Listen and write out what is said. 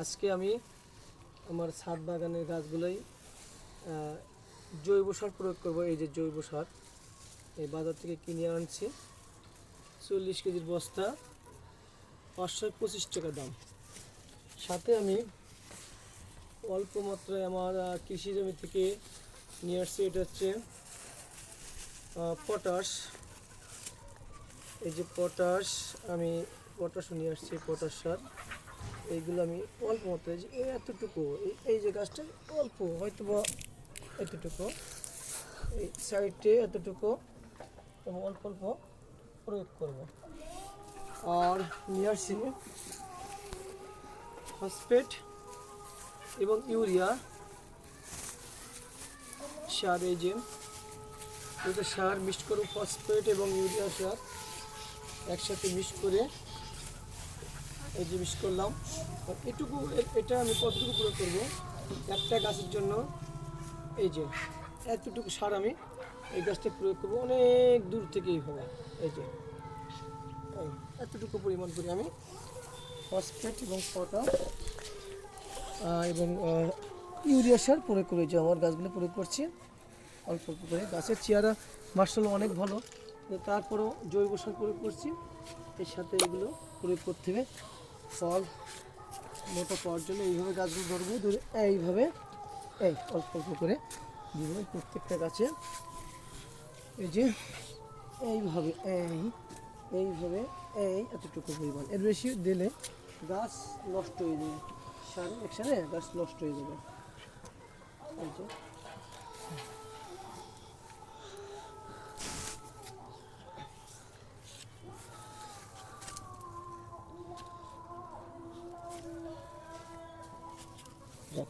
আজকে আমি আমার ছাদ বাগানের গাছগুলোই জৈব সার প্রয়োগ করব। এই যে জৈব সার এই বাজার থেকে কিনে আনছি, 40 কেজির বস্তা, 525 টাকা দাম। সাথে আমি অল্প মাত্রায় আমার কৃষি জমি থেকে নিয়ে আসছি, এটা হচ্ছে পটাশ। এই যে পটাশ, আমি পটাশও নিয়ে আসছি, পটাশ সার। এইগুলো আমি অল্প মাত্রায়, যে এতটুকু, এই যে গাছটা অল্প, হয়তো বা এতটুকু, এই সাইডে এতটুকু এবং অল্প অল্প প্রয়োগ করব। আর নিয়ে আসছি ফসফেট এবং ইউরিয়া সার। এই যে এটা সার মিক্স করব, ফসফেট এবং ইউরিয়া সার একসাথে মিক্স করে, এই যে মিক্স করলাম। এটুকু, এটা আমি কতটুকু প্রয়োগ করব একটা গাছের জন্য, এই যে এতটুকু সার আমি এই গাছটা প্রয়োগ করবো অনেক দূর থেকে। এইভাবে এই যে এতটুকু পরিমাণ করে আমি ফসফেট এবং পটাশ এবং ইউরিয়া সার প্রয়োগ করে, যে আমার গাছগুলো প্রয়োগ করছি অল্প অল্প করে। গাছের চেহারা মাশাআল্লাহ অনেক ভালো, তারপরেও জৈব সার প্রয়োগ করছি। এর সাথে এগুলো প্রয়োগ করতে হবে ফল মোটা পাওয়ার জন্য। এইভাবে গাছগুলো ধরবো, ধরে এইভাবে এই অল্প অল্প করে দিব প্রত্যেকটা গাছে। এই যে এইভাবে এইভাবে এতটুকু পরিমাণ, এর বেশি দিলে গাছ নষ্ট হয়ে যাবে, সার একসাথে গাছ নষ্ট হয়ে যাবে। এই যে দেখ।